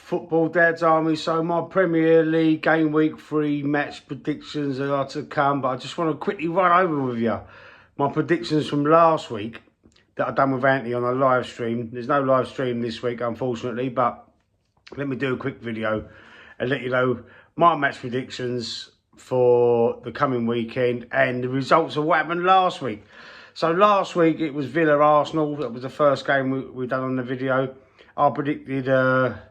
Football Dad's Army. So my Premier League Game Week 3 match predictions are to come, but I just want to quickly run over with you my predictions from last week that I've done with Anthony on a live stream. There's no live stream this week, unfortunately, but let me do a quick video and let you know my match predictions for the coming weekend and the results of what happened last week. So last week it was Villa-Arsenal. That was the first game we done on the video. I predicted a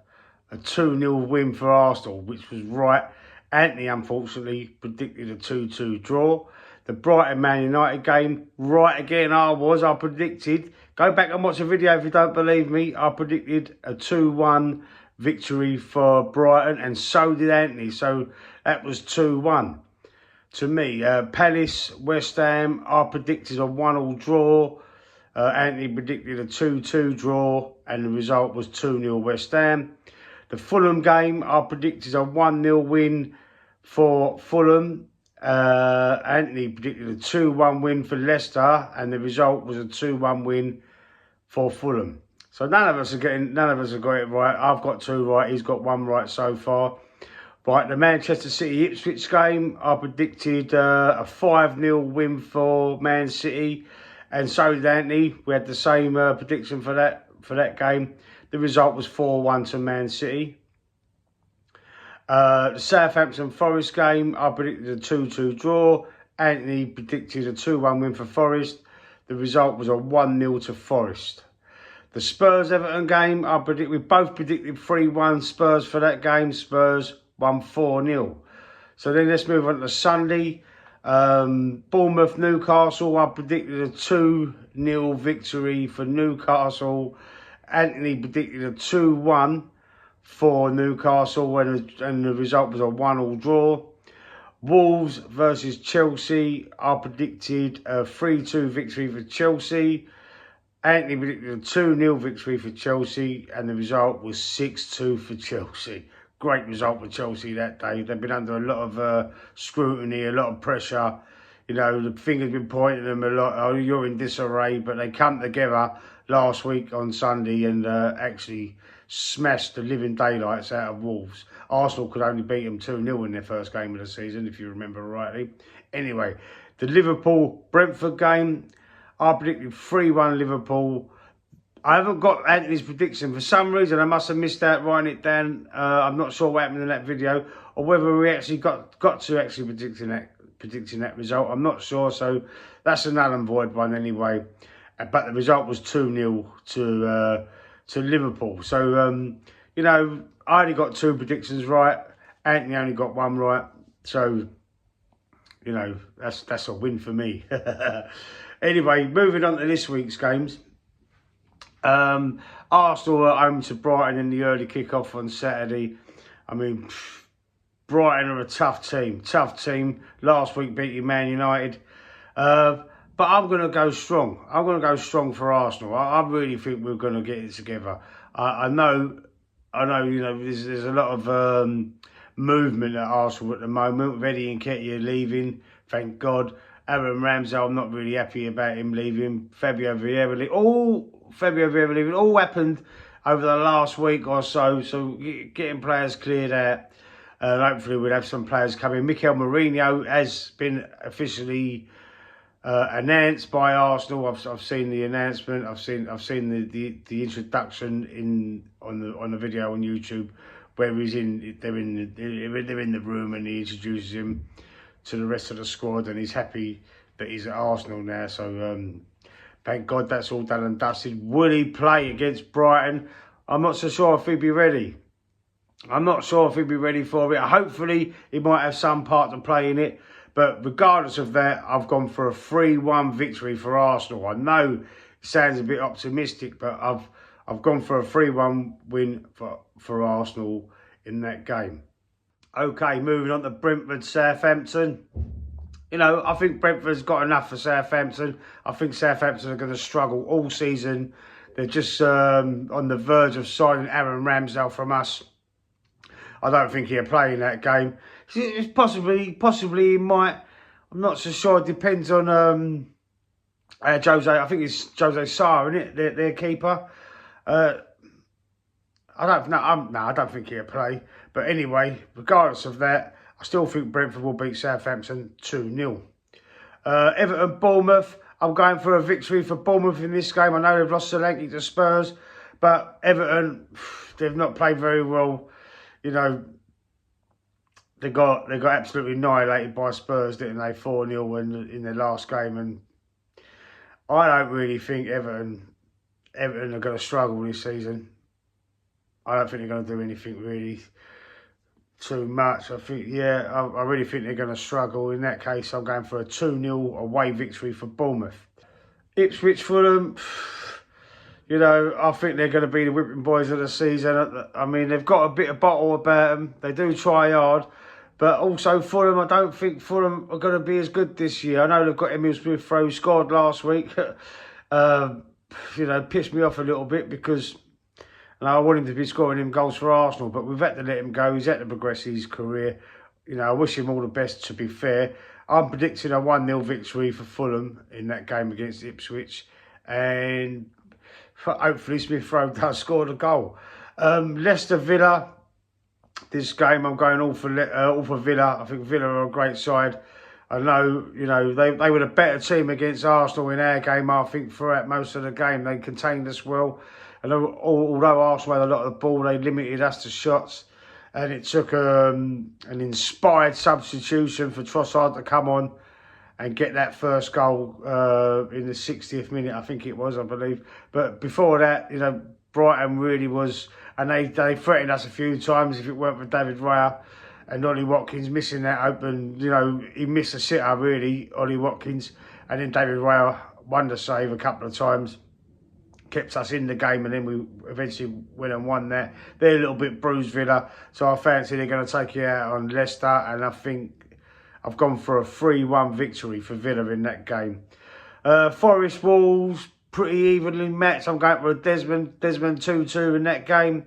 2-0 win for Arsenal, which was right. Anthony, unfortunately, predicted a 2-2 draw. The Brighton-Man United game, right again, I predicted, go back and watch the video if you don't believe me, I predicted a 2-1 victory for Brighton, and so did Anthony, so that was 2-1 to me. Palace, West Ham, I predicted a 1-1 draw. Anthony predicted a 2-2 draw, and the result was 2-0 West Ham. The Fulham game, I predicted a 1-0 win for Fulham. Anthony predicted a 2-1 win for Leicester, and the result was a 2-1 win for Fulham. So none of us have got it right. I've got 2 right. He's got 1 right so far. Right, the Manchester City Ipswich game, I predicted a 5-0 win for Man City, and so did Anthony. We had the same prediction for that game. The result was 4-1 to Man City. The Southampton Forest game, I predicted a 2-2 draw. Anthony predicted a 2-1 win for Forest. The result was a 1-0 to Forest. The Spurs Everton game, we both predicted 3-1 Spurs for that game. Spurs won 4-0. So then let's move on to Sunday. Bournemouth Newcastle, I predicted a 2-0 victory for Newcastle. Anthony predicted a 2-1 for Newcastle, and the result was a 1-1 draw. Wolves versus Chelsea, I predicted a 3-2 victory for Chelsea. Anthony predicted a 2-0 victory for Chelsea, and the result was 6-2 for Chelsea. Great result for Chelsea that day. They've been under a lot of scrutiny, a lot of pressure. You know, the finger's been pointing at them a lot. Oh, you're in disarray, but they come together last week on Sunday and actually smashed the living daylights out of Wolves. Arsenal could only beat them 2-0 in their first game of the season, if you remember rightly. Anyway, the Liverpool-Brentford game, I predicted 3-1 Liverpool. I haven't got Anthony's prediction. For some reason, I must have missed out writing it down. I'm not sure what happened in that video, or whether we actually got to actually predicting that result. I'm not sure, so that's a null and void one anyway. But the result was 2-0 to Liverpool. So, you know, I only got 2 predictions right. Anthony only got 1 right. So, you know, that's a win for me. Anyway, moving on to this week's games. Arsenal are home to Brighton in the early kick-off on Saturday. I mean, Brighton are a tough team. Last week beating Man United. But I'm going to go strong. I'm going to go strong for Arsenal. I really think we're going to get it together. I know, you know, there's a lot of movement at Arsenal at the moment, with Eddie Nketiah leaving, thank God. Aaron Ramsdale, I'm not really happy about him leaving. Fabio Vieira leaving. All happened over the last week or so. So getting players cleared out. Hopefully we'll have some players coming. Mikel Mourinho has been officially announced by Arsenal. I've seen the announcement. I've seen the introduction on the video on YouTube, where they're in the room and he introduces him to the rest of the squad, and he's happy that he's at Arsenal now. So thank God that's all done and dusted. Will he play against Brighton? I'm not so sure if he'll be ready. I'm not sure if he'll be ready for it. Hopefully he might have some part to play in it. But regardless of that, I've gone for a 3-1 victory for Arsenal. I know it sounds a bit optimistic, but I've gone for a 3-1 win for Arsenal in that game. Okay, moving on to Brentford-Southampton. You know, I think Brentford's got enough for Southampton. I think Southampton are going to struggle all season. They're just on the verge of signing Aaron Ramsdale from us. I don't think he'll play in that game. It's possibly he might. I'm not so sure. It depends on Jose. I think it's Jose Sarr, isn't it? Their keeper. I don't know. No, I don't think he'll play. But anyway, regardless of that, I still think Brentford will beat Southampton 2-0. Everton, Bournemouth. I'm going for a victory for Bournemouth in this game. I know they've lost Solanke to Spurs, but Everton, they've not played very well. You know, they got absolutely annihilated by Spurs, didn't they? 4-0 in their last game, and I don't really think Everton are going to struggle this season. I don't think they're going to do anything really too much. I think, yeah, I really think they're going to struggle. In that case, I'm going for a 2-0 away victory for Bournemouth. Ipswich, Fulham, you know, I think they're going to be the whipping boys of the season. I mean, they've got a bit of bottle about them. They do try hard. But also Fulham, I don't think Fulham are going to be as good this year. I know they've got Emil Smith-Rowe scored last week. You know, pissed me off a little bit because I want him to be scoring him goals for Arsenal, but we've had to let him go. He's had to progress his career. You know, I wish him all the best, to be fair. I'm predicting a 1-0 victory for Fulham in that game against Ipswich. And hopefully Smith-Rowe does score the goal. Leicester, Villa. This game, I'm going all for Villa. I think Villa are a great side. I know, you know, they were the better team against Arsenal in our game. I think throughout most of the game, they contained us well. And although Arsenal had a lot of the ball, they limited us to shots. And it took an inspired substitution for Trossard to come on and get that first goal in the 60th minute, I think it was, I believe. But before that, you know, Brighton really was, and they threatened us a few times if it weren't for David Raya and Ollie Watkins missing that open. You know, he missed a sitter really, Ollie Watkins, and then David Raya won the save a couple of times, kept us in the game, and then we eventually went and won that. They're a little bit bruised, Villa, so I fancy they're going to take you out on Leicester, and I think I've gone for a 3-1 victory for Villa in that game. Forest, Wolves, pretty evenly matched. I'm going for a Desmond 2-2 in that game.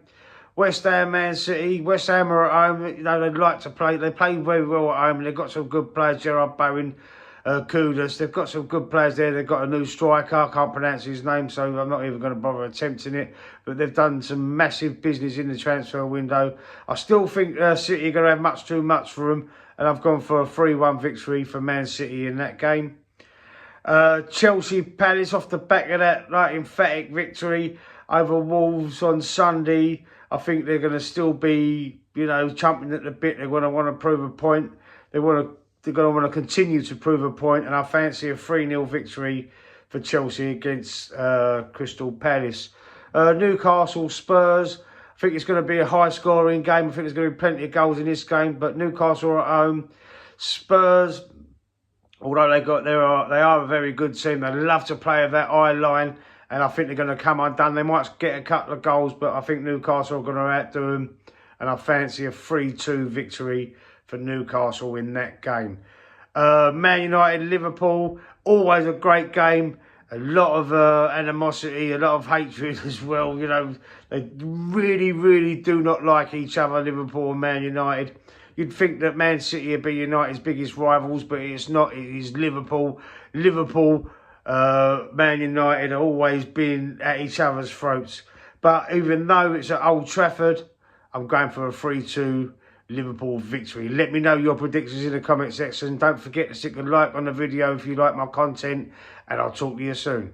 West Ham, Man City. West Ham are at home. You know, they like to play. They play very well at home. They've got some good players. Gerard Bowen, Kudus. They've got some good players there. They've got a new striker. I can't pronounce his name, so I'm not even going to bother attempting it. But they've done some massive business in the transfer window. I still think City are going to have much too much for them. And I've gone for a 3-1 victory for Man City in that game. Chelsea Palace, off the back of that emphatic victory over Wolves on Sunday. I think they're going to still be, you know, chomping at the bit. They're going to want to prove a point. They're going to want to continue to prove a point, and I fancy a 3-0 victory for Chelsea against Crystal Palace. Newcastle Spurs. I think it's going to be a high-scoring game. I think there's going to be plenty of goals in this game, but Newcastle are at home. Spurs, although they are a very good team. They love to play at that eye line, and I think they're going to come undone. They might get a couple of goals, but I think Newcastle are going to outdo them, and I fancy a 3-2 victory for Newcastle in that game. Man United, Liverpool, always a great game. A lot of animosity, a lot of hatred as well. You know, they really, really do not like each other, Liverpool and Man United. You'd think that Man City would be United's biggest rivals, but it's not. It is Liverpool. Liverpool, Man United have always been at each other's throats. But even though it's at Old Trafford, I'm going for a 3-2 Liverpool victory. Let me know your predictions in the comment section. Don't forget to stick a like on the video if you like my content, and I'll talk to you soon.